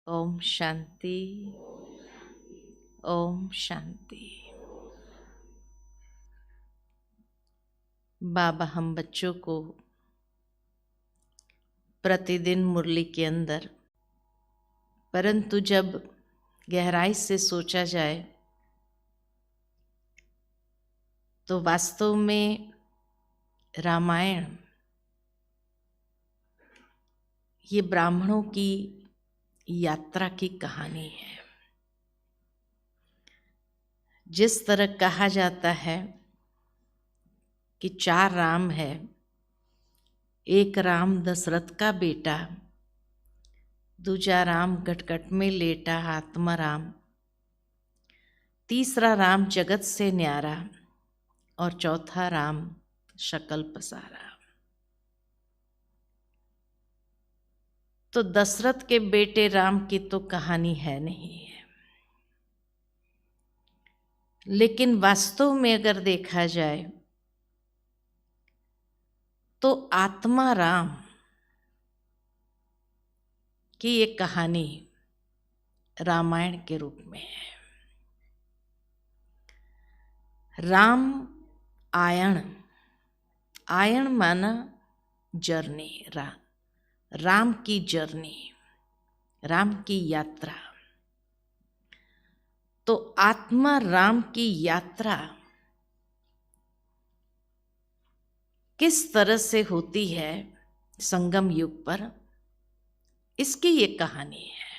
ओम शांति। ओम शांति। बाबा हम बच्चों को प्रतिदिन मुरली के अंदर, परंतु जब गहराई से सोचा जाए तो वास्तव में रामायण ये ब्राह्मणों की यात्रा की कहानी है। जिस तरह कहा जाता है कि 4 राम है, एक राम दशरथ का बेटा, दूजा राम गटगट में लेटा आत्मा राम, तीसरा राम जगत से न्यारा और चौथा राम शकल पसारा। तो दशरथ के बेटे राम की तो कहानी है नहीं है, लेकिन वास्तव में अगर देखा जाए तो आत्मा राम की ये कहानी रामायण के रूप में है। राम आयण, आयण माना जर्नी, राम की जर्नी, राम की यात्रा। तो आत्मा राम की यात्रा किस तरह से होती है संगम युग पर, इसकी ये कहानी है।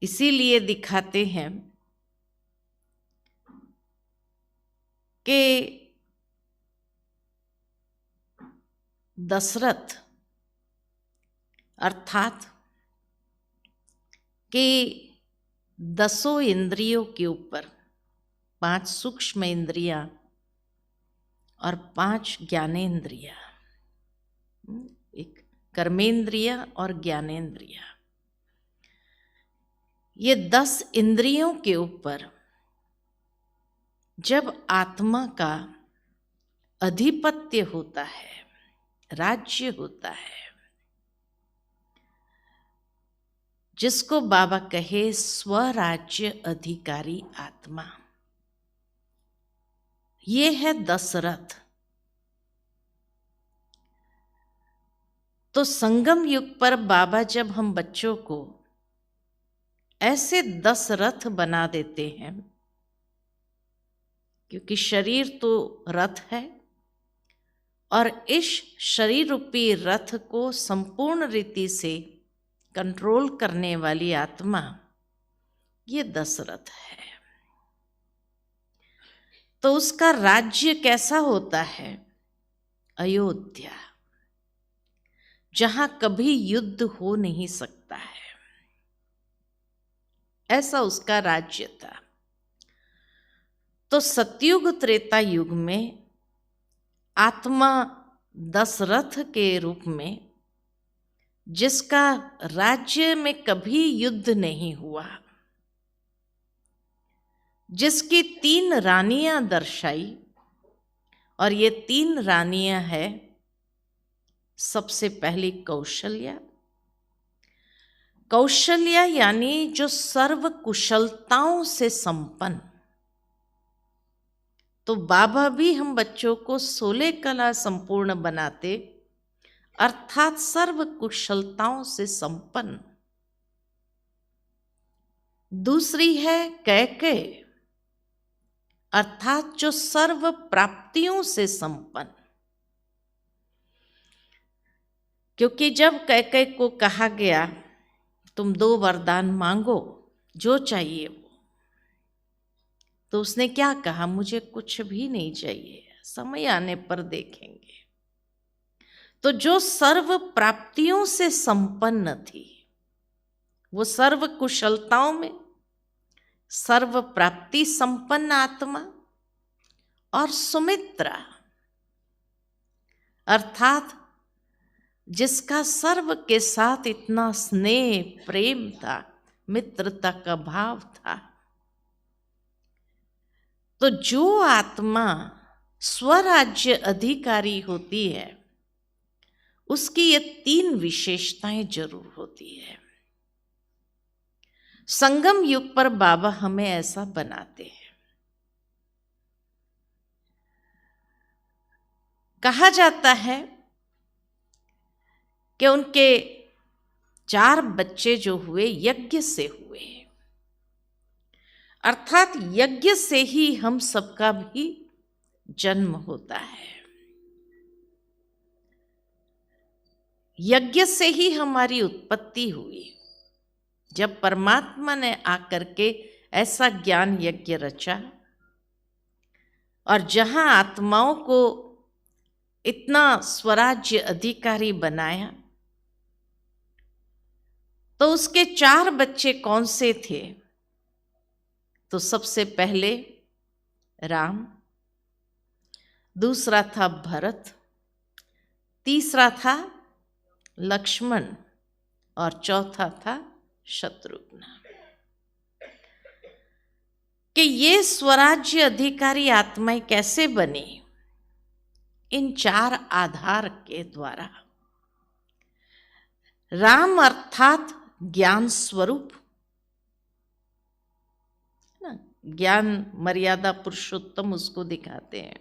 इसीलिए दिखाते हैं कि दशरथ अर्थात कि 10 इंद्रियों के ऊपर 5 सूक्ष्म इंद्रियां और 5 ज्ञानेंद्रियां, एक कर्मेंद्रिया और ज्ञानेंद्रिया, ये 10 इंद्रियों के ऊपर जब आत्मा का अधिपत्य होता है, राज्य होता है, जिसको बाबा कहे स्वराज्य अधिकारी आत्मा, ये है दशरथ। तो संगम युग पर बाबा जब हम बच्चों को ऐसे 10 रथ बना देते हैं, क्योंकि शरीर तो रथ है और इस शरीर रूपी रथ को संपूर्ण रीति से कंट्रोल करने वाली आत्मा ये दशरथ है। तो उसका राज्य कैसा होता है? अयोध्या, जहां कभी युद्ध हो नहीं सकता है, ऐसा उसका राज्य था। तो सतयुग त्रेता युग में आत्मा दशरथ के रूप में, जिसका राज्य में कभी युद्ध नहीं हुआ, जिसकी 3 रानियां दर्शाई, और ये 3 रानियां है, सबसे पहली कौशल्या। कौशल्या यानी जो सर्व कुशलताओं से संपन्न। तो बाबा भी हम बच्चों को 16 कला संपूर्ण बनाते, अर्थात सर्व कुशलताओं से संपन्न। दूसरी है कैकेय, अर्थात जो सर्व प्राप्तियों से संपन्न। क्योंकि जब कैकेय को कहा गया तुम 2 वरदान मांगो, जो चाहिए वो, तो उसने क्या कहा? मुझे कुछ भी नहीं चाहिए, समय आने पर देखेंगे। तो जो सर्व प्राप्तियों से संपन्न थी, वो सर्व कुशलताओं में सर्व प्राप्ति संपन्न आत्मा, और सुमित्रा अर्थात जिसका सर्व के साथ इतना स्नेह प्रेम था, मित्रता का भाव था। तो जो आत्मा स्वराज्य अधिकारी होती है, उसकी ये 3 विशेषताएं जरूर होती है। संगम युग पर बाबा हमें ऐसा बनाते हैं। कहा जाता है कि उनके 4 बच्चे जो हुए यज्ञ से हुए, अर्थात यज्ञ से ही हम सबका भी जन्म होता है। यज्ञ से ही हमारी उत्पत्ति हुई। जब परमात्मा ने आकर के ऐसा ज्ञान यज्ञ रचा और जहां आत्माओं को इतना स्वराज्य अधिकारी बनाया, तो उसके 4 बच्चे कौन से थे? तो सबसे पहले राम, दूसरा था भरत, तीसरा था लक्ष्मण और चौथा था शत्रुघ्न। कि ये स्वराज्य अधिकारी आत्माएं कैसे बनी? इन 4 आधार के द्वारा। राम अर्थात ज्ञान स्वरूप, ज्ञान मर्यादा पुरुषोत्तम उसको दिखाते हैं।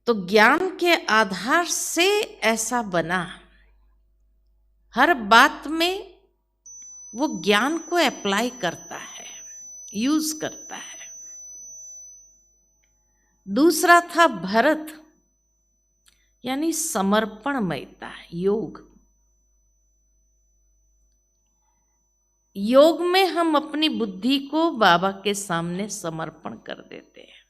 तो ज्ञान के आधार से ऐसा बना, हर बात में वो ज्ञान को अप्लाई करता है, यूज करता है। दूसरा था भरत, यानी समर्पणमयता, योग। योग में हम अपनी बुद्धि को बाबा के सामने समर्पण कर देते हैं।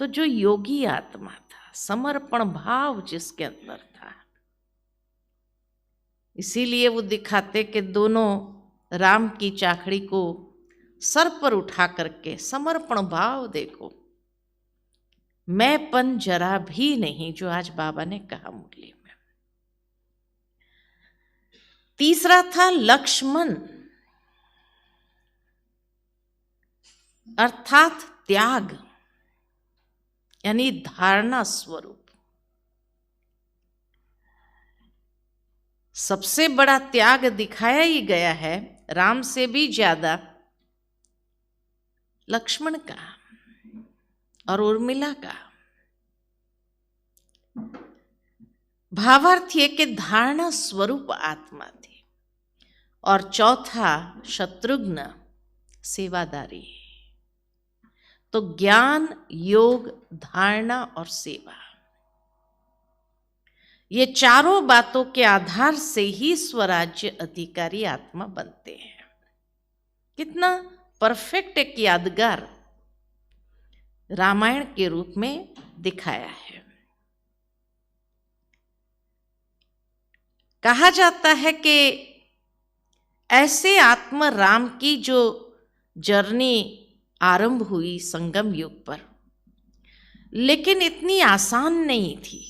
तो जो योगी आत्मा था, समर्पण भाव जिसके अंदर था, इसीलिए वो दिखाते कि दोनों राम की चाकड़ी को सर पर उठा करके समर्पण भाव देखो, मैंपन जरा भी नहीं, जो आज बाबा ने कहा मुरली में। तीसरा था लक्ष्मण, अर्थात त्याग, यानी धारणा स्वरूप। सबसे बड़ा त्याग दिखाया ही गया है, राम से भी ज्यादा लक्ष्मण का और उर्मिला का। भावार्थ ये कि धारणा स्वरूप आत्मा थी। और चौथा शत्रुघ्न, सेवादारी। तो ज्ञान, योग, धारणा और सेवा, ये चारों बातों के आधार से ही स्वराज्य अधिकारी आत्मा बनते हैं। कितना परफेक्ट एक यादगार रामायण के रूप में दिखाया है। कहा जाता है कि ऐसे आत्मा राम की जो जर्नी आरंभ हुई संगम युग पर, लेकिन इतनी आसान नहीं थी,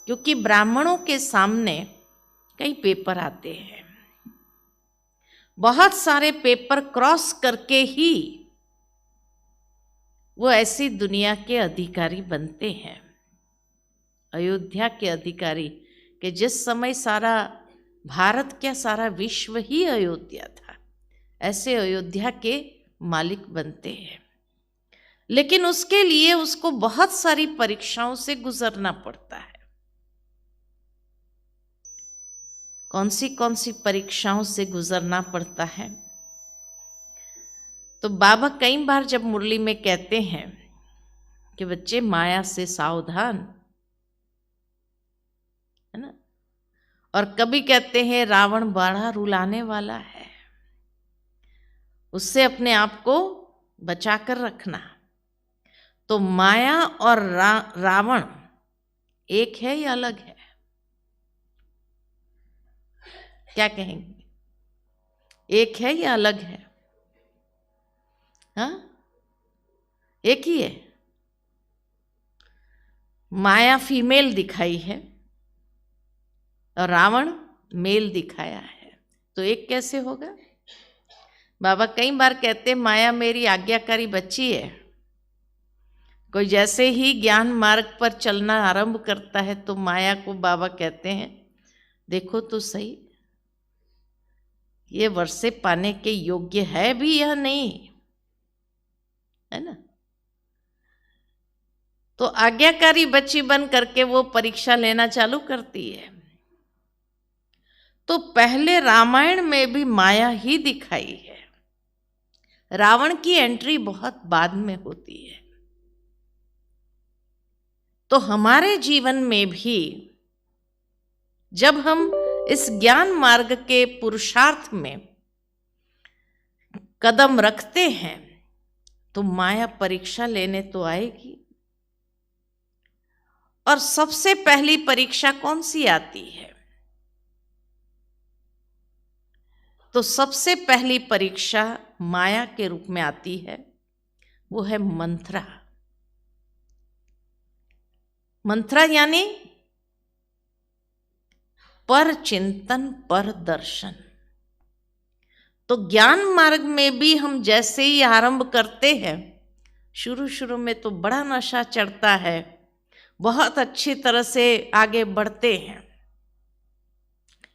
क्योंकि ब्राह्मणों के सामने कई पेपर आते हैं। बहुत सारे पेपर क्रॉस करके ही वो ऐसी दुनिया के अधिकारी बनते हैं। अयोध्या के अधिकारी कि जिस समय सारा भारत क्या सारा विश्व ही अयोध्या था, ऐसे अयोध्या के मालिक बनते हैं। लेकिन उसके लिए उसको बहुत सारी परीक्षाओं से गुजरना पड़ता है। कौन सी परीक्षाओं से गुजरना पड़ता है? तो बाबा कई बार जब मुरली में कहते हैं कि बच्चे माया से सावधान, है ना, और कभी कहते हैं रावण बड़ा रुलाने वाला है, उससे अपने आप को बचा कर रखना। तो माया और रावण एक है या अलग है? क्या कहेंगे? एक है या अलग है? हाँ, एक ही है। माया फीमेल दिखाई है और रावण मेल दिखाया है, तो एक कैसे होगा? बाबा कई बार कहते हैं माया मेरी आज्ञाकारी बच्ची है। कोई जैसे ही ज्ञान मार्ग पर चलना आरंभ करता है तो माया को बाबा कहते हैं, देखो तो सही ये वर्षे पाने के योग्य है भी या नहीं, है ना। तो आज्ञाकारी बच्ची बन करके वो परीक्षा लेना चालू करती है। तो पहले रामायण में भी माया ही दिखाई है, रावण की एंट्री बहुत बाद में होती है। तो हमारे जीवन में भी जब हम इस ज्ञान मार्ग के पुरुषार्थ में कदम रखते हैं तो माया परीक्षा लेने तो आएगी। और सबसे पहली परीक्षा कौन सी आती है? तो सबसे पहली परीक्षा माया के रूप में आती है, वो है मंत्रा। मंत्रा यानी पर चिंतन पर दर्शन। तो ज्ञान मार्ग में भी हम जैसे ही आरंभ करते हैं, शुरू शुरू में तो बड़ा नशा चढ़ता है, बहुत अच्छी तरह से आगे बढ़ते हैं,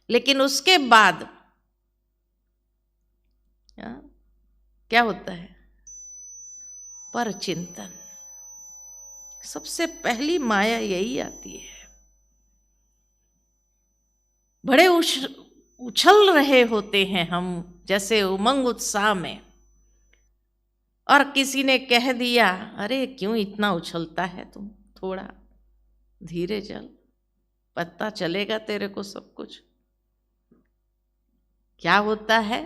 लेकिन उसके बाद क्या होता है? पर चिंतन। सबसे पहली माया यही आती है। बड़े उछल रहे होते हैं हम जैसे उमंग उत्साह में, और किसी ने कह दिया, अरे क्यों इतना उछलता है तुम, थोड़ा धीरे चल, पता चलेगा तेरे को सब कुछ। क्या होता है?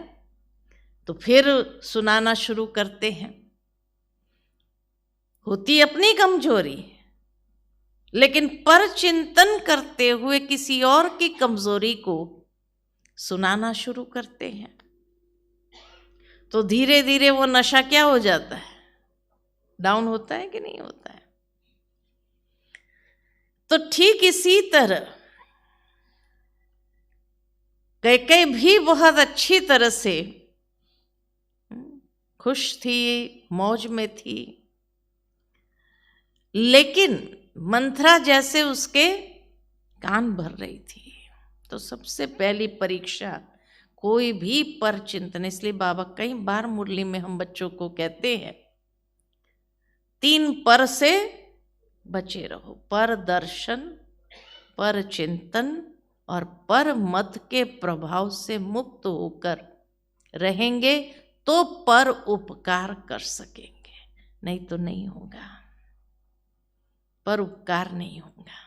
तो फिर सुनाना शुरू करते हैं। होती अपनी कमजोरी, लेकिन पर चिंतन करते हुए किसी और की कमजोरी को सुनाना शुरू करते हैं। तो धीरे धीरे वो नशा क्या हो जाता है? डाउन होता है कि नहीं होता है? तो ठीक इसी तरह कैकेयी भी बहुत अच्छी तरह से खुश थी, मौज में थी, लेकिन मंथरा जैसे उसके कान भर रही थी। तो सबसे पहली परीक्षा कोई भी पर चिंतन, इसलिए बाबा कई बार मुरली में हम बच्चों को कहते हैं 3 पर से बचे रहो, पर दर्शन, पर चिंतन और पर मत के प्रभाव से मुक्त होकर रहेंगे तो पर उपकार कर सकेंगे, नहीं तो नहीं होगा, पर उपकार नहीं होगा।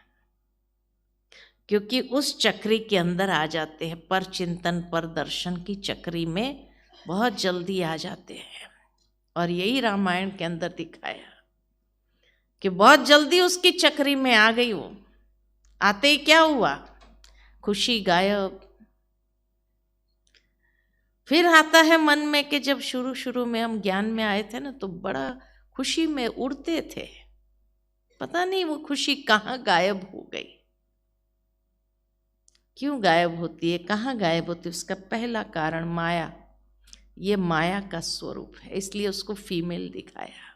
क्योंकि उस चक्री के अंदर आ जाते हैं, पर चिंतन पर दर्शन की चक्री में बहुत जल्दी आ जाते हैं। और यही रामायण के अंदर दिखाया कि बहुत जल्दी उसकी चक्री में आ गई वो। आते ही क्या हुआ? खुशी गायब। फिर आता है मन में कि जब शुरू शुरू में हम ज्ञान में आए थे ना, तो बड़ा खुशी में उड़ते थे, पता नहीं वो खुशी कहाँ गायब हो गई। क्यों गायब होती है, कहाँ गायब होती है? उसका पहला कारण माया। ये माया का स्वरूप है, इसलिए उसको फीमेल दिखाया।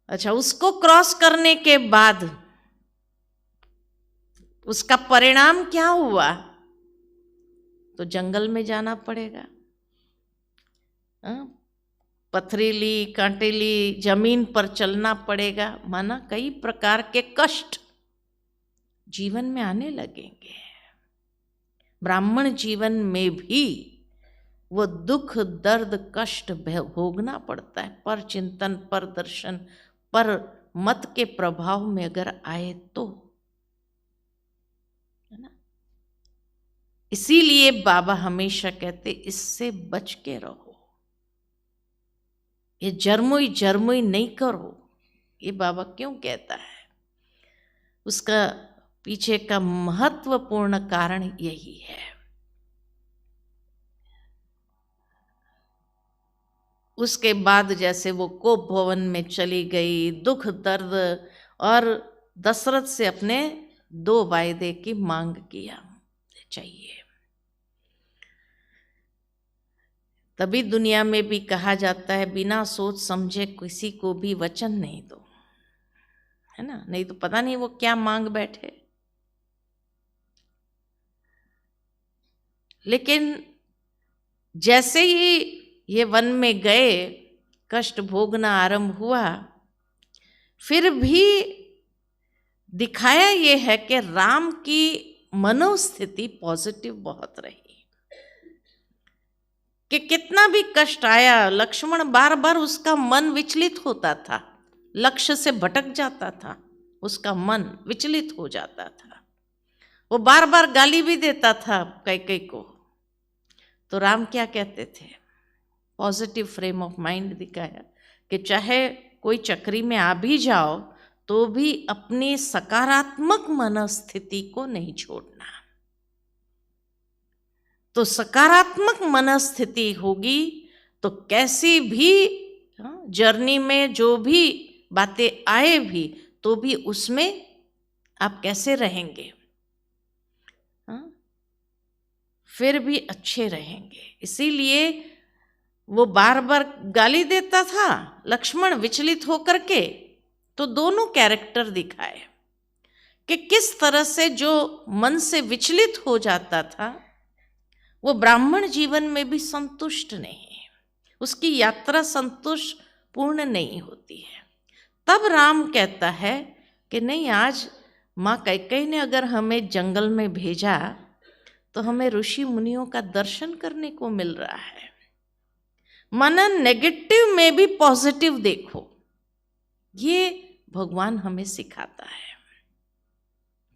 अच्छा, उसको क्रॉस करने के बाद उसका परिणाम क्या हुआ? तो जंगल में जाना पड़ेगा, पथरीली कांटेली जमीन पर चलना पड़ेगा, माना कई प्रकार के कष्ट जीवन में आने लगेंगे। ब्राह्मण जीवन में भी वो दुख, दर्द, कष्ट भोगना पड़ता है, पर चिंतन, पर दर्शन, पर मत के प्रभाव में अगर आए तो, है ना। इसीलिए बाबा हमेशा कहते इससे बच के रहो, ये जर्मुई जर्मुई नहीं करो। ये बाबा क्यों कहता है? उसका पीछे का महत्वपूर्ण कारण यही है। उसके बाद जैसे वो कोप भवन में चली गई, दुख दर्द, और दशरथ से अपने 2 वायदे की मांग किया चाहिए। तभी दुनिया में भी कहा जाता है बिना सोच समझे किसी को भी वचन नहीं दो, है ना, नहीं तो पता नहीं वो क्या मांग बैठे। लेकिन जैसे ही ये वन में गए, कष्ट भोगना आरंभ हुआ, फिर भी दिखाया ये है कि राम की मनोस्थिति पॉजिटिव बहुत रही, कि कितना भी कष्ट आया, लक्ष्मण बार बार उसका मन विचलित होता था, लक्ष्य से भटक जाता था, उसका मन विचलित हो जाता था, वो बार बार गाली भी देता था कैकेयी को। तो राम क्या कहते थे, पॉजिटिव फ्रेम ऑफ माइंड दिखाया कि चाहे कोई चक्री में आ भी जाओ तो भी अपनी सकारात्मक मनस्थिति को नहीं छोड़ना। तो सकारात्मक मनस्थिति होगी तो कैसी भी जर्नी में जो भी बातें आए भी तो भी उसमें आप कैसे रहेंगे, फिर भी अच्छे रहेंगे। इसीलिए वो बार बार गाली देता था लक्ष्मण विचलित होकर के, तो दोनों कैरेक्टर दिखाए कि किस तरह से जो मन से विचलित हो जाता था वो ब्राह्मण जीवन में भी संतुष्ट नहीं है, उसकी यात्रा संतुष्ट पूर्ण नहीं होती है। तब राम कहता है कि नहीं, आज माँ कैकेयी ने अगर हमें जंगल में भेजा तो हमें ऋषि मुनियों का दर्शन करने को मिल रहा है। माना नेगेटिव में भी पॉजिटिव देखो, ये भगवान हमें सिखाता है।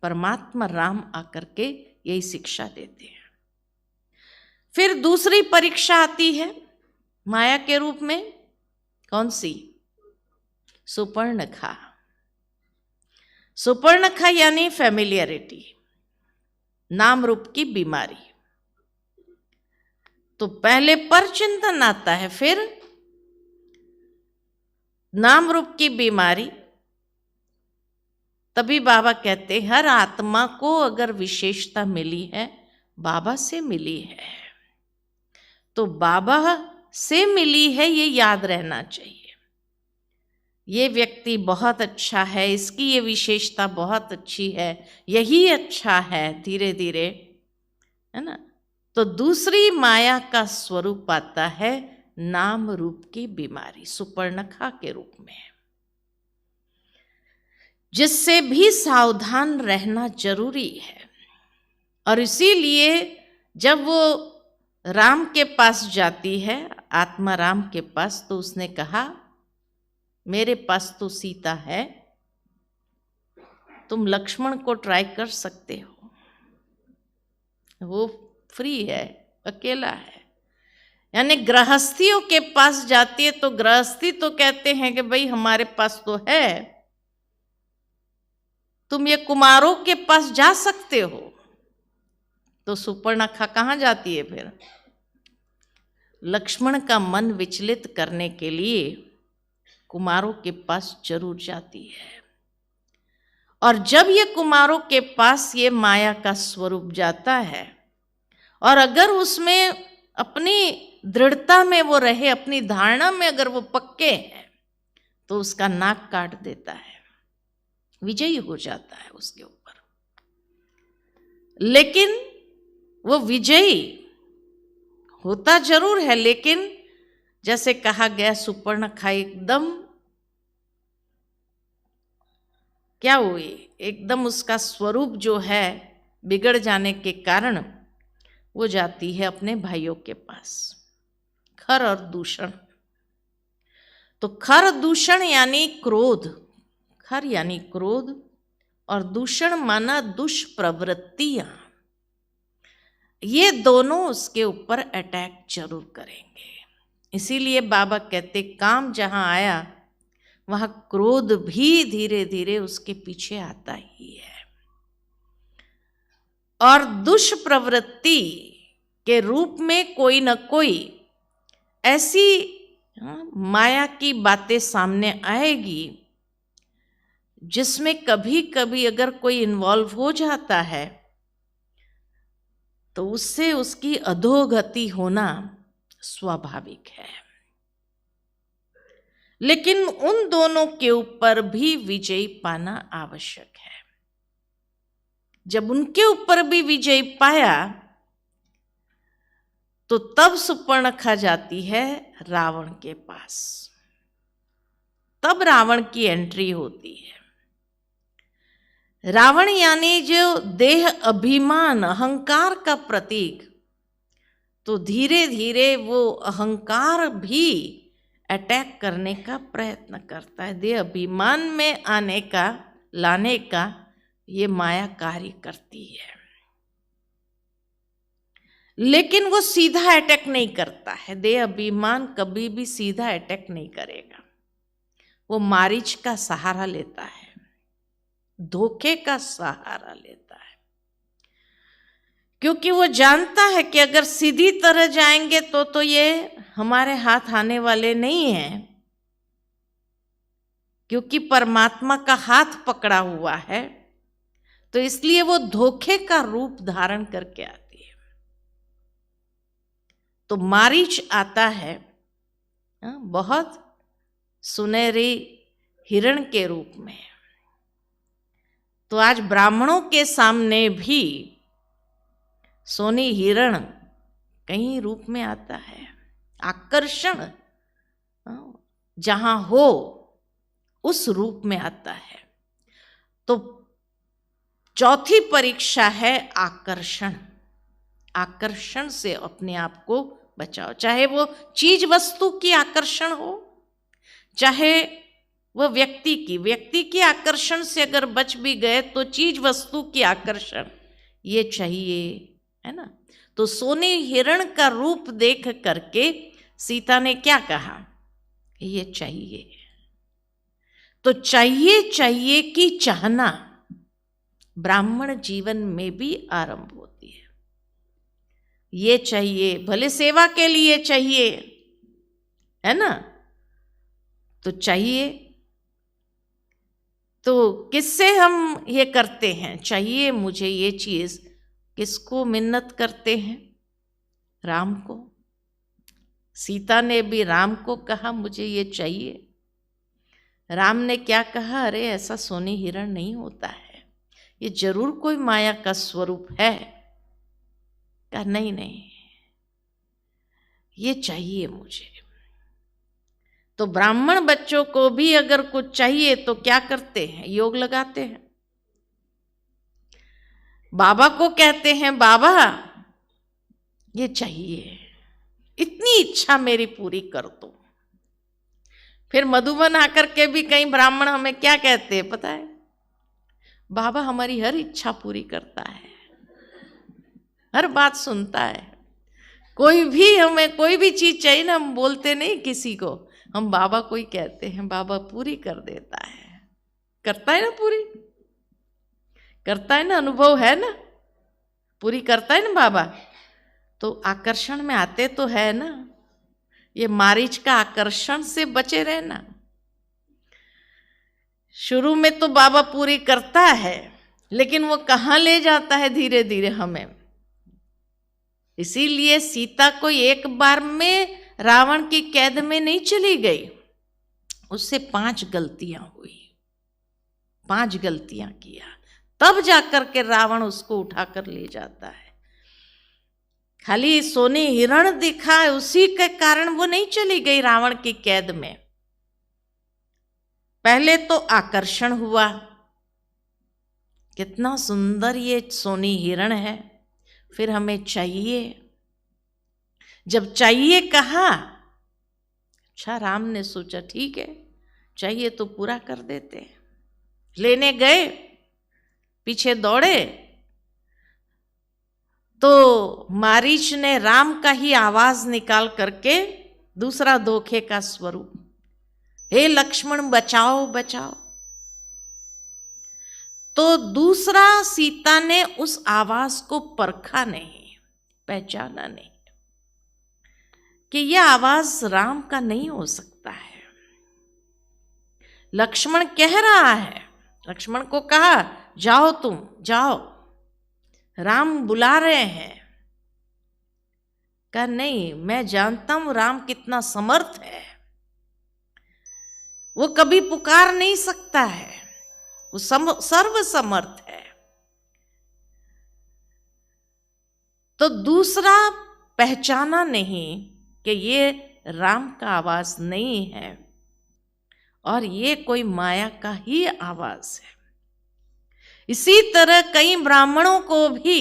परमात्मा राम आकर के यही शिक्षा देते हैं। फिर दूसरी परीक्षा आती है माया के रूप में, कौन सी? सुपर्णखा। सुपर्णखा यानी फैमिलियरिटी, नाम रूप की बीमारी। तो पहले पर चिंतन आता है, फिर नाम रूप की बीमारी। तभी बाबा कहते हर आत्मा को अगर विशेषता मिली है बाबा से मिली है, तो बाबा से मिली है ये याद रहना चाहिए। ये व्यक्ति बहुत अच्छा है, इसकी ये विशेषता बहुत अच्छी है, यही अच्छा है, धीरे धीरे, है ना। तो दूसरी माया का स्वरूप आता है नाम रूप की बीमारी, सुपर्णखा के रूप में, जिससे भी सावधान रहना जरूरी है। और इसीलिए जब वो राम के पास जाती है, आत्मा राम के पास, तो उसने कहा मेरे पास तो सीता है, तुम लक्ष्मण को ट्राई कर सकते हो, वो फ्री है, अकेला है। यानी गृहस्थियों के पास जाती है तो गृहस्थी तो कहते हैं कि भाई हमारे पास तो है, तुम ये कुमारों के पास जा सकते हो। तो सुपर्णखा कहाँ जाती है फिर? लक्ष्मण का मन विचलित करने के लिए कुमारों के पास जरूर जाती है। और जब ये कुमारों के पास ये माया का स्वरूप जाता है और अगर उसमें अपनी दृढ़ता में वो रहे, अपनी धारणा में अगर वो पक्के हैं, तो उसका नाक काट देता है, विजयी हो जाता है उसके ऊपर। लेकिन वो विजयी होता जरूर है, लेकिन जैसे कहा गया सुपर्णखा एकदम क्या हुई, एकदम उसका स्वरूप जो है बिगड़ जाने के कारण वो जाती है अपने भाइयों के पास। खर और दूषण, तो खर दूषण यानी क्रोध, खर यानी क्रोध और दूषण माना दुष्प्रवृत्तियां, ये दोनों उसके ऊपर अटैक जरूर करेंगे। इसीलिए बाबा कहते काम जहां आया वहां क्रोध भी धीरे धीरे उसके पीछे आता ही है। और दुष्प्रवृत्ति के रूप में कोई न कोई ऐसी माया की बातें सामने आएगी जिसमें कभी कभी अगर कोई इन्वॉल्व हो जाता है तो उससे उसकी अधोगति होना स्वाभाविक है। लेकिन उन दोनों के ऊपर भी विजय पाना आवश्यक है। जब उनके ऊपर भी विजय पाया तो तब सुपर्णखा जाती है रावण के पास। तब रावण की एंट्री होती है। रावण यानी जो देह अभिमान अहंकार का प्रतीक, तो धीरे धीरे वो अहंकार भी अटैक करने का प्रयत्न करता है। देह अभिमान में आने का लाने का ये माया कार्य करती है। लेकिन वो सीधा अटैक नहीं करता है। देह अभिमान कभी भी सीधा अटैक नहीं करेगा। वो मारीच का सहारा लेता है, धोखे का सहारा लेता है, क्योंकि वो जानता है कि अगर सीधी तरह जाएंगे तो ये हमारे हाथ आने वाले नहीं हैं, क्योंकि परमात्मा का हाथ पकड़ा हुआ है। तो इसलिए वो धोखे का रूप धारण करके आती है। तो मारीच आता है बहुत सुनहरी हिरण के रूप में। तो आज ब्राह्मणों के सामने भी सोनी हिरण कई रूप में आता है। आकर्षण जहां हो उस रूप में आता है। तो चौथी परीक्षा है आकर्षण। आकर्षण से अपने आप को बचाओ, चाहे वो चीज वस्तु की आकर्षण हो, चाहे वह व्यक्ति की आकर्षण से अगर बच भी गए तो चीज वस्तु की आकर्षण ये चाहिए, है ना। तो सोने हिरण का रूप देख करके सीता ने क्या कहा, ये चाहिए। तो चाहिए कि चाहना ब्राह्मण जीवन में भी आरंभ होती है। ये चाहिए, भले सेवा के लिए चाहिए, है ना। तो चाहिए, तो किससे हम ये करते हैं, चाहिए मुझे ये चीज, किसको मिन्नत करते हैं, राम को। सीता ने भी राम को कहा मुझे ये चाहिए। राम ने क्या कहा, अरे ऐसा सोनी हिरण नहीं होता है, ये जरूर कोई माया का स्वरूप है। कहा नहीं, ये चाहिए मुझे। तो ब्राह्मण बच्चों को भी अगर कुछ चाहिए तो क्या करते हैं, योग लगाते हैं। बाबा को कहते हैं बाबा ये चाहिए, इतनी इच्छा मेरी पूरी कर दो। फिर मधुबन आकर के भी कई ब्राह्मण हमें क्या कहते हैं पता है, बाबा हमारी हर इच्छा पूरी करता है, हर बात सुनता है। कोई भी हमें कोई भी चीज चाहिए ना, हम बोलते नहीं किसी को, हम बाबा को ही कहते हैं, बाबा पूरी कर देता है। करता है ना, पूरी करता है ना, अनुभव है ना, पूरी करता है ना बाबा। तो आकर्षण में आते तो है ना, ये मारीच का आकर्षण से बचे रहना। शुरू में तो बाबा पूरी करता है, लेकिन वो कहाँ ले जाता है धीरे धीरे हमें। इसीलिए सीता को एक बार में रावण की कैद में नहीं चली गई, उससे 5 गलतियां हुई, 5 गलतियां किया, तब जाकर के रावण उसको उठाकर ले जाता है। खाली सोने हिरण दिखा उसी के कारण वो नहीं चली गई रावण की कैद में। पहले तो आकर्षण हुआ, कितना सुंदर ये सोनी हिरण है, फिर हमें चाहिए। जब चाहिए कहा, अच्छा राम ने सोचा ठीक है चाहिए तो पूरा कर देते। लेने गए, पीछे दौड़े तो मारीच ने राम का ही आवाज निकाल करके दूसरा धोखे का स्वरूप, हे लक्ष्मण बचाओ बचाओ। तो दूसरा सीता ने उस आवाज को परखा नहीं, पहचाना नहीं कि यह आवाज राम का नहीं हो सकता है। लक्ष्मण कह रहा है, लक्ष्मण को कहा जाओ तुम जाओ, राम बुला रहे हैं। कहा नहीं, मैं जानता हूं राम कितना समर्थ है, वो कभी पुकार नहीं सकता है, वो सर्व समर्थ है। तो दूसरा पहचाना नहीं कि ये राम का आवाज नहीं है और ये कोई माया का ही आवाज है। इसी तरह कई ब्राह्मणों को भी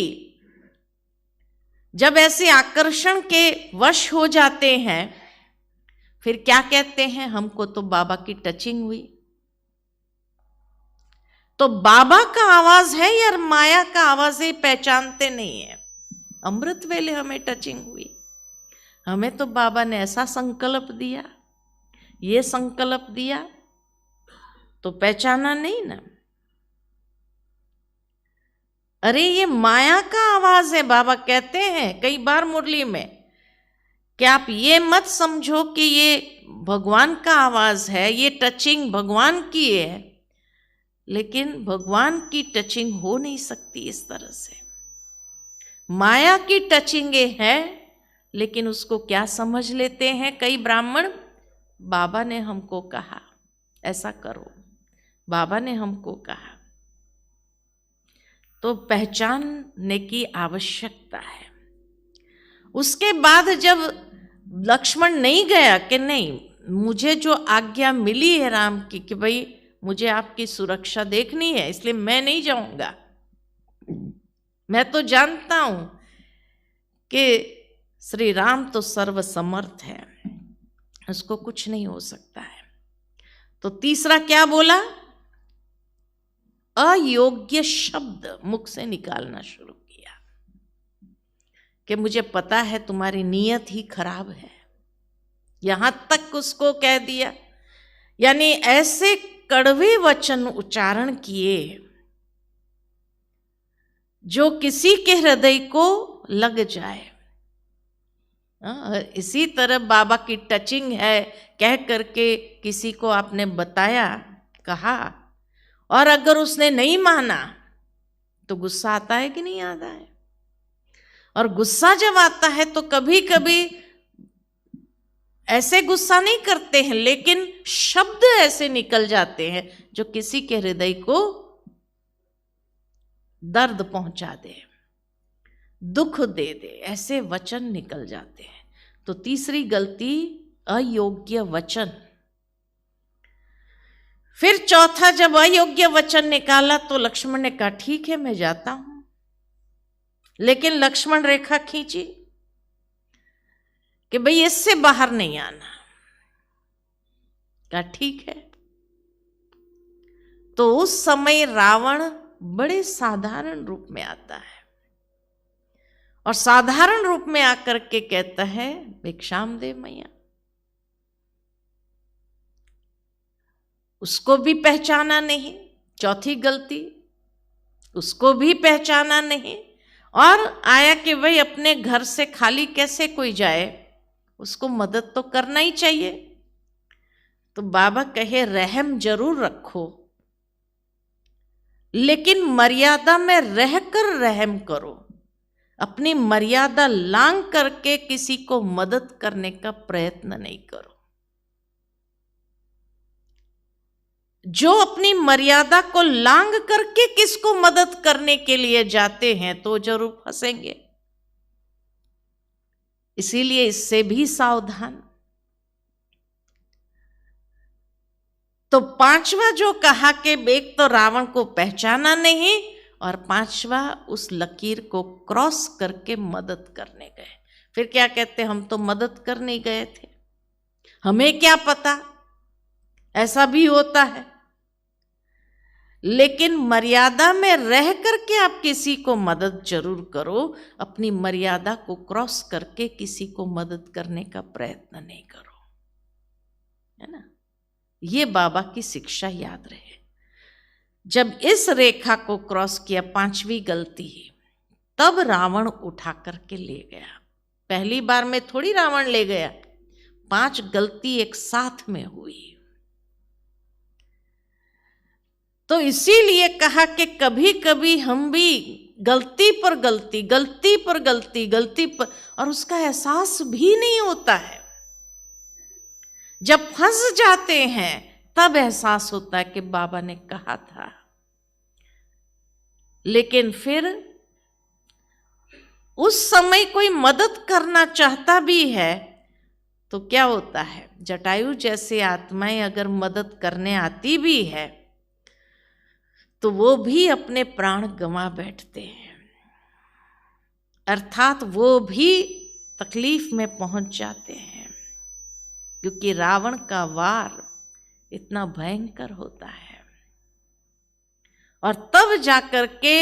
जब ऐसे आकर्षण के वश हो जाते हैं, फिर क्या कहते हैं, हमको तो बाबा की टचिंग हुई। तो बाबा का आवाज है या माया का आवाज है पहचानते नहीं है। अमृत वेले हमें टचिंग हुई, हमें तो बाबा ने ऐसा संकल्प दिया, ये संकल्प दिया, तो पहचाना नहीं ना। अरे ये माया का आवाज है। बाबा कहते हैं कई बार मुरली में कि आप ये मत समझो कि ये भगवान का आवाज है, ये टचिंग भगवान की है, लेकिन भगवान की टचिंग हो नहीं सकती इस तरह से। माया की टचिंगे है, लेकिन उसको क्या समझ लेते हैं कई ब्राह्मण, बाबा ने हमको कहा ऐसा करो, बाबा ने हमको कहा। तो पहचानने की आवश्यकता है। उसके बाद जब लक्ष्मण नहीं गया कि नहीं, मुझे जो आज्ञा मिली है राम की कि भाई मुझे आपकी सुरक्षा देखनी है, इसलिए मैं नहीं जाऊंगा, मैं तो जानता हूं कि श्री राम तो सर्वसमर्थ है, उसको कुछ नहीं हो सकता है। तो तीसरा क्या बोला, अयोग्य शब्द मुख से निकालना शुरू किया कि मुझे पता है तुम्हारी नीयत ही खराब है, यहां तक उसको कह दिया। यानी ऐसे कड़वे वचन उच्चारण किए जो किसी के हृदय को लग जाए। इसी तरह बाबा की टचिंग है कह करके किसी को आपने बताया, कहा, और अगर उसने नहीं माना तो गुस्सा आता है कि नहीं आता है। और गुस्सा जब आता है तो कभी कभी ऐसे गुस्सा नहीं करते हैं, लेकिन शब्द ऐसे निकल जाते हैं जो किसी के हृदय को दर्द पहुंचा दे, दुख दे दे, ऐसे वचन निकल जाते हैं। तो तीसरी गलती, अयोग्य वचन। फिर चौथा, जब अयोग्य वचन निकाला तो लक्ष्मण ने कहा ठीक है मैं जाता हूं, लेकिन लक्ष्मण रेखा खींची कि भाई इससे बाहर नहीं आना। कहा ठीक है। तो उस समय रावण बड़े साधारण रूप में आता है और साधारण रूप में आकर के कहता है भिक्षाम दे मैया। उसको भी पहचाना नहीं, चौथी गलती, उसको भी पहचाना नहीं, और आया कि भाई अपने घर से खाली कैसे कोई जाए, उसको मदद तो करना ही चाहिए। तो बाबा कहे रहम जरूर रखो, लेकिन मर्यादा में रहकर रहम करो, अपनी मर्यादा लांघ करके किसी को मदद करने का प्रयत्न नहीं करो। जो अपनी मर्यादा को लांघ करके किसको मदद करने के लिए जाते हैं तो जरूर फंसेंगे, इसीलिए इससे भी सावधान। तो पांचवा जो कहा कि एक तो रावण को पहचाना नहीं, और पांचवा उस लकीर को क्रॉस करके मदद करने गए। फिर क्या कहते, हम तो मदद करने गए थे, हमें क्या पता ऐसा भी होता है। लेकिन मर्यादा में रह करके आप किसी को मदद जरूर करो, अपनी मर्यादा को क्रॉस करके किसी को मदद करने का प्रयत्न नहीं करो, है ना। ये बाबा की शिक्षा याद रहे। जब इस रेखा को क्रॉस किया, पांचवी गलती, तब रावण उठा करके ले गया। पहली बार में थोड़ी रावण ले गया, 5 गलती एक साथ में हुई। तो इसीलिए कहा कि कभी कभी हम भी गलती पर गलती, गलती पर गलती, गलती पर, और उसका एहसास भी नहीं होता है। जब फंस जाते हैं तब एहसास होता है कि बाबा ने कहा था। लेकिन फिर उस समय कोई मदद करना चाहता भी है तो क्या होता है, जटायु जैसी आत्माएं अगर मदद करने आती भी है तो वो भी अपने प्राण गंवा बैठते हैं, अर्थात वो भी तकलीफ में पहुंच जाते हैं, क्योंकि रावण का वार इतना भयंकर होता है। और तब जाकर के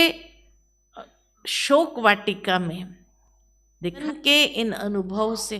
शोक वाटिका में देखा के इन अनुभव से